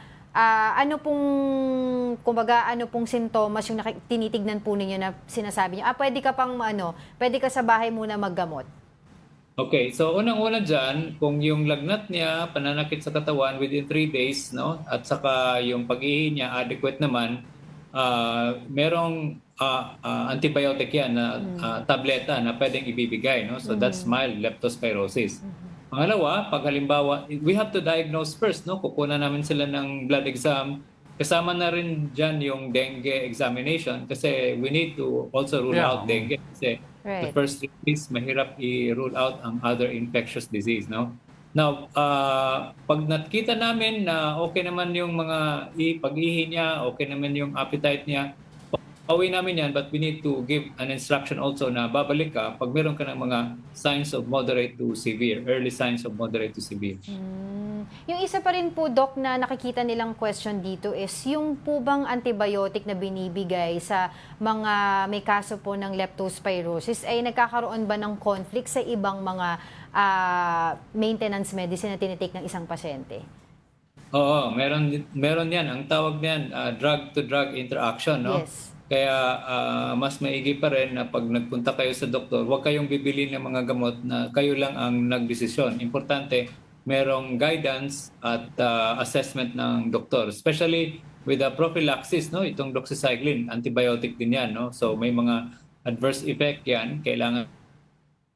ano pong sintomas yung tinitignan po ninyo na sinasabi nyo, pwede ka pwede ka sa bahay muna maggamot? Okay, so unang-una dyan, kung yung lagnat niya, pananakit sa katawan within 3 days, no? At saka yung pag-ihi niya adequate naman, merong antibiotic yan na tableta na pwedeng ibibigay, no? So that's mild leptospirosis. Pangalawa, pag halimbawa, we have to diagnose first, no? Kukunan namin sila ng blood exam. Kasama na rin dyan yung dengue examination kasi we need to also rule out dengue kasi the first 3 weeks mahirap i-rule out ang other infectious disease, no? Now, pag nakita namin na okay naman yung mga pag-ihi niya, okay naman yung appetite niya, pauwi namin yan, but we need to give an instruction also na babalik ka pag meron ka ng mga signs of moderate to severe, early signs of moderate to severe. Yung isa pa rin po, Doc, na nakikita nilang question dito is yung po bang antibiotic na binibigay sa mga may kaso po ng leptospirosis ay nagkakaroon ba ng conflict sa ibang mga maintenance medicine na tinitake ng isang pasyente? Oo, meron 'yan. Ang tawag niyan, drug to drug interaction, no? Yes. Kaya mas maigi pa rin na pag nagpunta kayo sa doktor, huwag kayong bibili ng mga gamot na kayo lang ang nagdesisyon. Importante, merong guidance at assessment ng doktor, especially with the prophylaxis, no? Itong doxycycline, antibiotic din 'yan, no? So may mga adverse effect 'yan, kailangan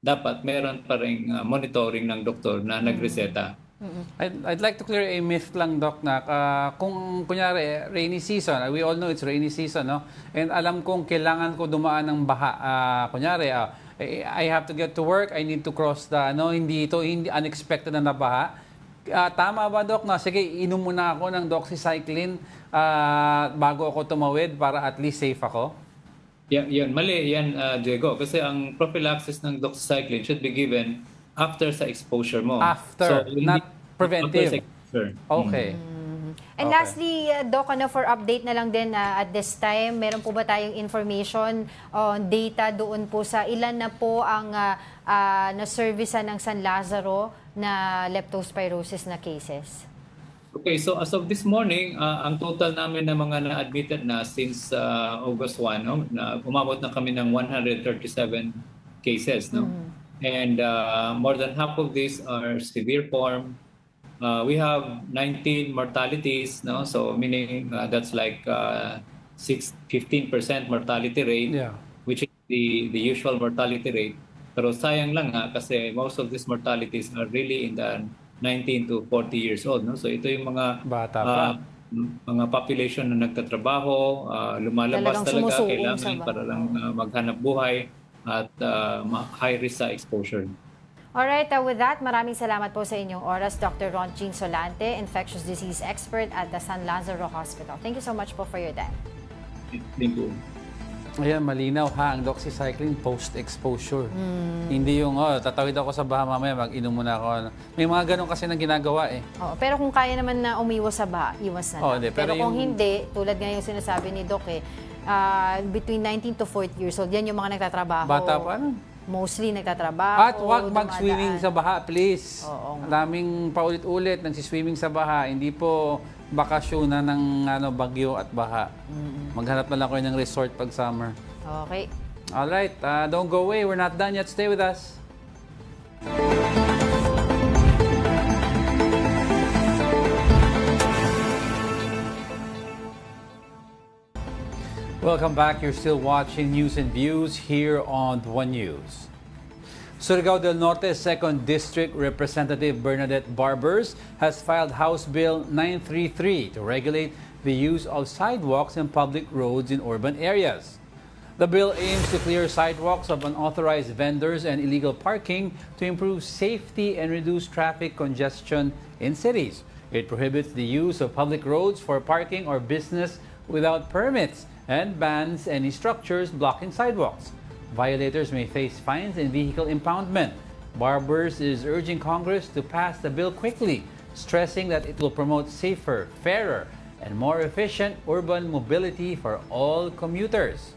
dapat meron pa ring monitoring ng doktor na nagreseta. I'd like to clear a myth lang, Doc, na kung kunyari rainy season, we all know it's rainy season, no? And alam kong kailangan ko dumaan ng baha. Kunyari, I have to get to work, I need to cross the, hindi unexpected na nabaha. Tama ba, Doc, na sige, inom muna ako ng doxycycline bago ako tumawid para at least safe ako? Yan, mali yan, Diego. Kasi ang prophylaxis ng doxycycline should be given after sa exposure mo. After, not preventive. After sa exposure. Okay. And Okay. lastly, Doc, for update na lang din at this time, meron po ba tayong information on data doon po sa ilan na po ang na-servicean ng San Lazaro na leptospirosis na cases? Okay, so as of this morning, ang total namin na mga na-admitted na since August 1, no, na umabot na kami ng 137 cases, no? And more than half of these are severe form. We have 19 mortalities, no? So meaning that's like 15% mortality rate, Yeah. which is the usual mortality rate. Pero sayang lang kasi most of these mortalities are really in the 19 to 40 years old, no? So ito yung mga Bata pa. mga population na nagtatrabaho, lumalabas Talagang talaga, sumusuong kailangan sa para lang maghanap buhay at high risk sa exposure. Alright, with that, maraming salamat po sa inyong oras, Dr. Ron Jean Solante, infectious disease expert at the San Lazaro Hospital. Thank you so much po for your time. Thank you. Ayan, malinaw ha, ang doxycycline post-exposure. Hindi yung, tatawid ako sa baha mamaya, mag-inom muna ako. May mga ganun kasi na ginagawa eh. Oo, pero kung kaya naman na umiwas sa baha, iwas na lang. Hindi, pero kung yung- hindi, tulad nga yung sinasabi ni Doc between 19 to 40 years old, yan yung mga nagtatrabaho. Bata pa, ano? Mostly nagtatrabaho. At huwag mag-swimming sa baha, please. Oo Daming paulit-ulit nagsiswimming sa baha. Hindi po bakasyon na ng bagyo at baha. Maghanap na lang kayo ng resort pag summer. Okay. Alright, don't go away. We're not done yet. Stay with us. Welcome back. You're still watching News and Views here on One News. Surigao del Norte's 2nd District Representative Bernadette Barbers has filed House Bill 933 to regulate the use of sidewalks and public roads in urban areas. The bill aims to clear sidewalks of unauthorized vendors and illegal parking to improve safety and reduce traffic congestion in cities. It prohibits the use of public roads for parking or business without permits and bans any structures blocking sidewalks. Violators may face fines and vehicle impoundment. Barbers is urging Congress to pass the bill quickly, stressing that it will promote safer, fairer, and more efficient urban mobility for all commuters.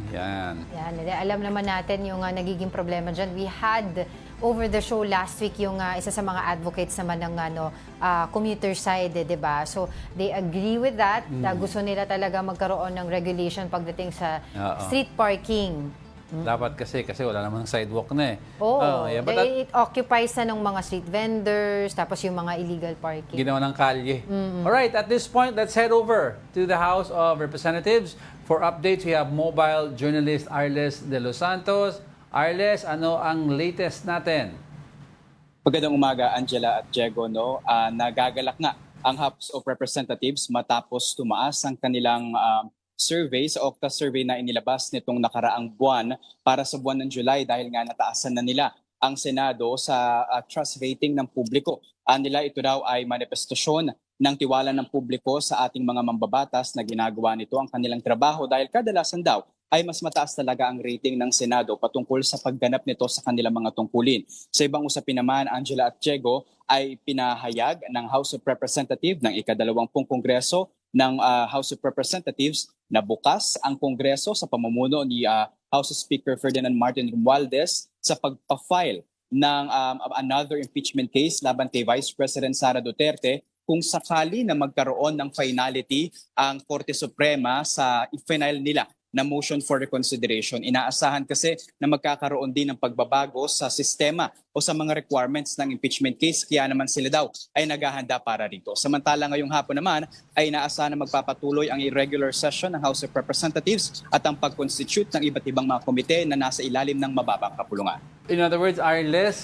Yan. Yan, alam naman natin yung nagiging problema dyan. We had over the show last week yung isa sa mga advocates naman ng commuter side, di ba? So, they agree with that. Gusto nila talaga magkaroon ng regulation pagdating sa street parking. Dapat kasi wala namang sidewalk na eh. Oo, yeah, but it occupies na ng mga street vendors, tapos yung mga illegal parking. ginawa ng kalye. Alright, at this point, let's head over to the House of Representatives. For updates, we have mobile journalist Arles de los Santos. Arles, ano ang latest natin? Magandang umaga, Angela at Diego. Nagagalak nga ang House of Representatives matapos tumaas ang kanilang survey sa Okta survey na inilabas nitong nakaraang buwan para sa buwan ng July dahil nga nataasan na nila ang Senado sa trust rating ng publiko. Nila ito daw ay manifestasyon ng tiwala ng publiko sa ating mga mambabatas na ginagawa nito ang kanilang trabaho dahil kadalasan daw ay mas mataas talaga ang rating ng Senado patungkol sa pagganap nito sa kanilang mga tungkulin. Sa ibang usapin naman, Angela at Diego, ay pinahayag ng House of Representatives ng ika-20 Kongreso ng House of Representatives na bukas ang Kongreso sa pamumuno ni House Speaker Ferdinand Martin Romualdez sa pagpa-file ng another impeachment case laban kay Vice President Sara Duterte kung sakali na magkaroon ng finality ang Korte Suprema sa final nila na motion for reconsideration. Inaasahan kasi na magkakaroon din ng pagbabago sa sistema o sa mga requirements ng impeachment case, kaya naman sila daw ay naghahanda para rito. Samantala ngayong hapon naman ay inaasahan na magpapatuloy ang irregular session ng House of Representatives at ang pag-constitute ng iba't ibang mga komite na nasa ilalim ng mababang kapulungan. In other words, Arles,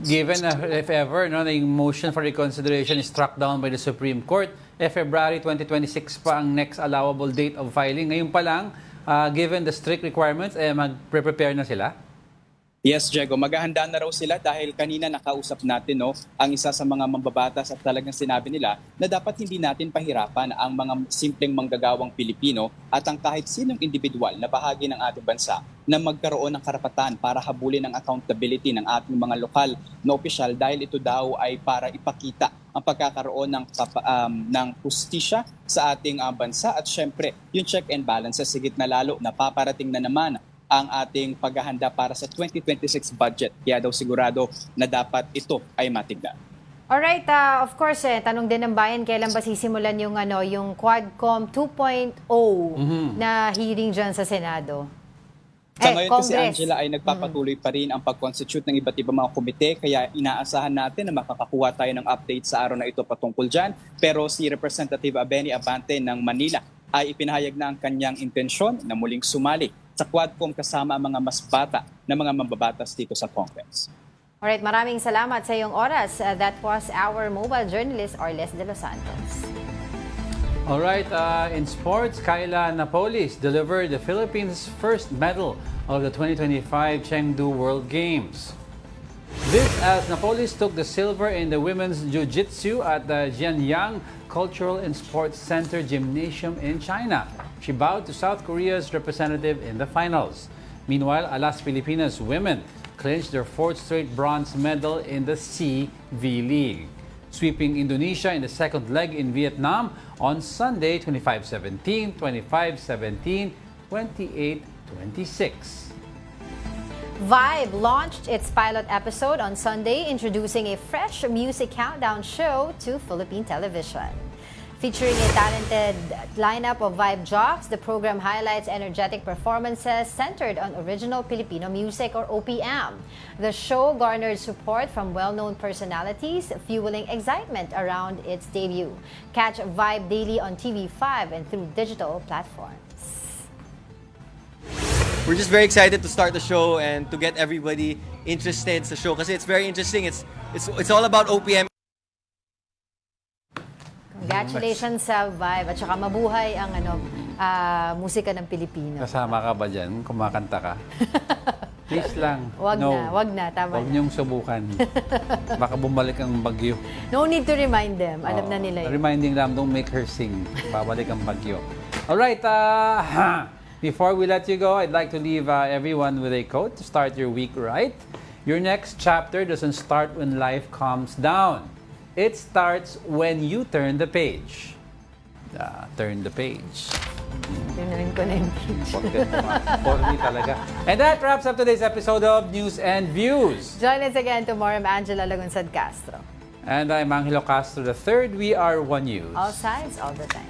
given if ever no, na yung motion for reconsideration is struck down by the Supreme Court, February 2026 pa ang next allowable date of filing. Ngayon pa lang, given the strict requirements, mag-prepare na sila? Yes, Diego, maghahanda na raw sila dahil kanina nakausap natin ang isa sa mga mambabatas at talagang sinabi nila na dapat hindi natin pahirapan ang mga simpleng manggagawang Pilipino at ang kahit sinong individual na bahagi ng ating bansa na magkaroon ng karapatan para habulin ang accountability ng ating mga lokal na opisyal dahil ito daw ay para ipakita ang pagkakaroon ng hustisya sa ating bansa at syempre yung check and balances sigit na lalo na paparating na naman ang ating paghahanda para sa 2026 budget. Kaya daw sigurado na dapat ito ay matignan. Alright, of course, tanong din ng bayan, kailan ba sisimulan yung Quadcom 2.0 na hearing dyan sa Senado? Sa ngayon kasi Congress. Angela ay nagpapatuloy pa rin ang pag-constitute ng iba't ibang mga komite kaya inaasahan natin na makakakuha tayo ng update sa araw na ito patungkol dyan. Pero si Representative Abeni Abante ng Manila ay ipinahayag na ang kanyang intensyon na muling sumali sa Quadcom kasama ang mga mas bata na mga mambabatas dito sa Congress. Alright, maraming salamat sa iyong oras. That was our mobile journalist, Arles de los Santos. Alright, in sports, Kayla Napoles delivered the Philippines' first medal of the 2025 Chengdu World Games. This as Napoles took the silver in the women's jiu-jitsu at the Jianyang Cultural and Sports Center Gymnasium in China. She bowed to South Korea's representative in the finals. Meanwhile, Alas Pilipinas women clinched their fourth straight bronze medal in the CV League, sweeping Indonesia in the second leg in Vietnam on Sunday 25-17, 25-17, 28-26. Vibe launched its pilot episode on Sunday, introducing a fresh music countdown show to Philippine television. Featuring a talented lineup of Vibe jocks, the program highlights energetic performances centered on original Filipino music or OPM. The show garnered support from well-known personalities, fueling excitement around its debut. Catch Vibe daily on TV5 and through digital platforms. We're just very excited to start the show and to get everybody interested sa show kasi it's very interesting. It's all about OPM. Congratulations sa Vibe at saka mabuhay ang musika ng Pilipino. Kasama ka ba dyan? Kumakanta ka? Please lang. Wag na, tama Huwag na. niyong subukan. Baka bumalik ang bagyo. No need to remind them. Alam na nila yun. Reminding them, don't make her sing. Babalik ang bagyo. Alright, before we let you go, I'd like to leave everyone with a quote to start your week right. Your next chapter doesn't start when life calms down. It starts when you turn the page. Turn the page. Tunuin ko na yung page. Corny talaga. And that wraps up today's episode of News and Views. Join us again tomorrow. I'm Angela Lagunsad Castro. And I'm Angelo Castro III. We are One News. All sides, all the time.